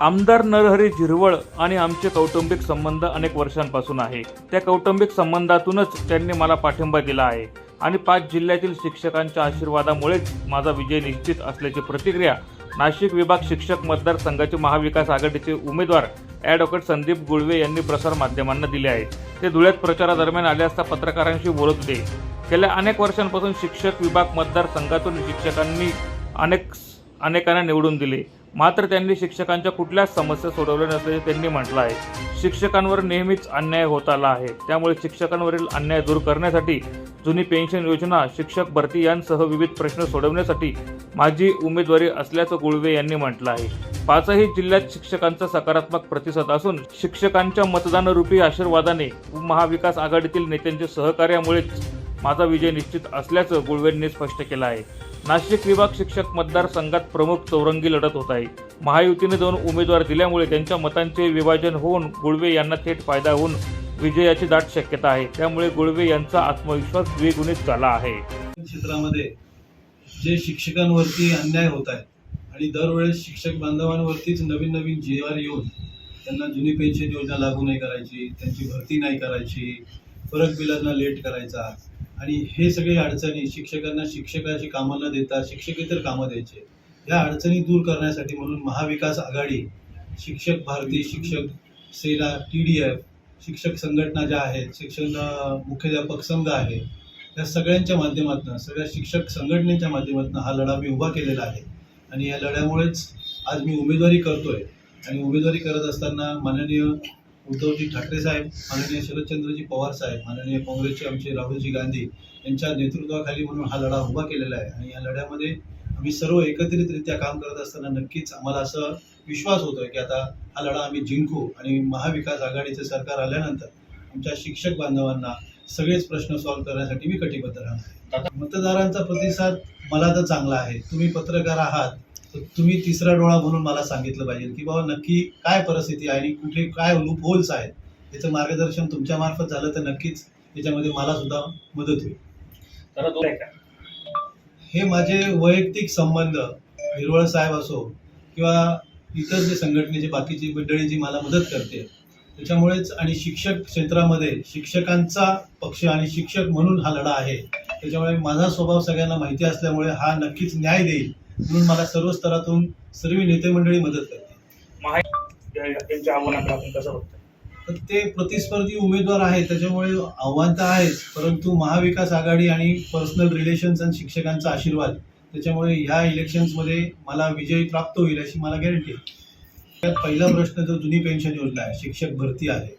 आमदार नरहरी झिरवळ आणि आमचे कौटुंबिक संबंध अनेक वर्षांपासून आहे। त्या कौटुंबिक संबंधातूनच त्यांनी मला पाठिंबा दिला आहे आणि 5 जिल्ह्यातील शिक्षकांच्या आशीर्वादामुळेच माझा विजय निश्चित असल्याची प्रतिक्रिया नाशिक विभाग शिक्षक मतदारसंघाचे महाविकास आघाडीचे उमेदवार ॲडव्होकेट संदीप गुळवे यांनी प्रसारमाध्यमांना दिली आहे। ते धुळ्यात प्रचारादरम्यान आले असता पत्रकारांशी बोलत होते। गेल्या अनेक वर्षांपासून शिक्षक विभाग मतदारसंघातून शिक्षकांनी अनेकांना निवडून दिले, मात्र त्यांनी शिक्षकांच्या कुठल्याच समस्या सोडवल्या नसल्याचे त्यांनी म्हटलं आहे। शिक्षकांवर नेहमीच अन्याय होत आला आहे, त्यामुळे शिक्षकांवरील अन्याय दूर करण्यासाठी जुनी पेन्शन योजना, शिक्षक भरती यांसह विविध प्रश्न सोडवण्यासाठी माझी उमेदवारी असल्याचं गुळवे यांनी म्हटलं आहे। 5ही जिल्ह्यात शिक्षकांचा सकारात्मक प्रतिसाद असून शिक्षकांच्या मतदानरूपी आशीर्वादाने महाविकास आघाडीतील नेत्यांच्या सहकार्यामुळेच माझा विजय निश्चित असल्याचं गुळवेंनी स्पष्ट केलं आहे। नाशिक विभाग शिक्षक मतदारसंघात प्रमुख चौरंगी लढत होत आहे। महायुतीने 2 उमेदवार दिल्यामुळे त्यांच्या मतांचे विभाजन होऊन गुळवे यांना थेट फायदा होऊन विजयाची दाट शक्यता आहे। त्यामुळे गुळवे यांचा आत्मविश्वास द्विगुणित झाला आहे। क्षेत्रामध्ये जे शिक्षकांवरती अन्याय होत आहे आणि दरवेळेस शिक्षक बांधवांवरतीच नवीन जीआर येऊन त्यांना जुनी पेन्शन योजना लागू नाही करायची, त्यांची भरती नाही करायची, फरक बिलांना लेट करायचा आणि हे सगळे अडचणी शिक्षकांना शिक्षकाची कामं न देता शिक्षकेतर कामं द्यायचे, या अडचणी दूर करण्यासाठी म्हणून महाविकास आघाडी, शिक्षक भारती, शिक्षक सेना, TDF, शिक्षक संघटना ज्या आहेत, शिक्षण मुख्याध्यापक संघ आहे, या सगळ्यांच्या माध्यमातून, सगळ्या शिक्षक संघटनेच्या माध्यमातून हा लढा मी उभा केलेला आहे आणि या लढ्यामुळेच आज मी उमेदवारी करतोय आणि उमेदवारी करत असताना माननीय उद्धवजी ठाकरे साहेब, माननीय शरदचंद्रजी पवार साहेब, माननीय काँग्रेसचे आमचे राहुलजी गांधी यांच्या नेतृत्वाखाली म्हणून हा लढा उभा केलेला आहे आणि या लढ्यामध्ये आम्ही सर्व एकत्रितरित्या काम करत असताना नक्कीच आम्हाला असं विश्वास होतोय की आता हा लढा आम्ही जिंकू आणि महाविकास आघाडीचे सरकार आल्यानंतर आमच्या शिक्षक बांधवांना सगळेच प्रश्न सॉल्व्ह करण्यासाठी मी कटिबद्ध राहणार। मतदारांचा प्रतिसाद मला तर चांगला आहे। तुम्ही पत्रकार आहात तर तुम्ही तिसरा डोळा म्हणून मला सांगितलं पाहिजे की बाबा नक्की काय परिस्थिती आहे आणि कुठे काय लूप होल्स आहेत याचं मार्गदर्शन तुमच्या मार्फत झालं तर नक्कीच याच्यामध्ये मला सुद्धा मदत होईल। हे माझे वैयक्तिक संबंध हिरवळ साहेब असो किंवा इतर जे संघटनेची बाकीची मंडळी जी मला मदत करते त्याच्यामुळेच आणि शिक्षक क्षेत्रामध्ये शिक्षकांचा पक्ष आणि शिक्षक म्हणून हा लढा आहे, त्याच्यामुळे माझा स्वभाव सगळ्यांना माहिती असल्यामुळे हा नक्कीच न्याय देईल म्हणून मला सर्व स्तरातून सर्व नेते मंडळी मदत करते। त्यांच्या आव्हानाकडे आपण कसं बघतो? तर ते प्रतिस्पर्धी उमेदवार आहेत, त्याच्यामुळे आव्हान तर आहेच, परंतु महाविकास आघाडी आणि पर्सनल रिलेशन्स आणि शिक्षकांचा आशीर्वाद, त्याच्यामुळे ह्या इलेक्शन्समध्ये मला विजय प्राप्त होईल अशी मला गॅरंटी आहे। त्यात पहिला प्रश्न जो जुनी पेन्शन योजना आहे, शिक्षक भरती आहे,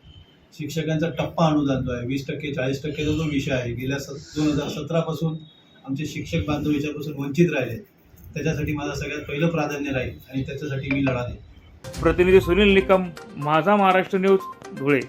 शिक्षकांचा टप्पा अनुदान जो आहे 20% 40%चा जो विषय आहे, गेल्या 2017 पासून आमचे शिक्षक बांधव याच्यापासून वंचित राहिले, त्याच्यासाठी माझं सगळ्यात पहिलं प्राधान्य राहील आणि त्याच्यासाठी मी लढा देईन। प्रतिनिधी सुनील निकम, माझा महाराष्ट्र न्यूज, धुळे।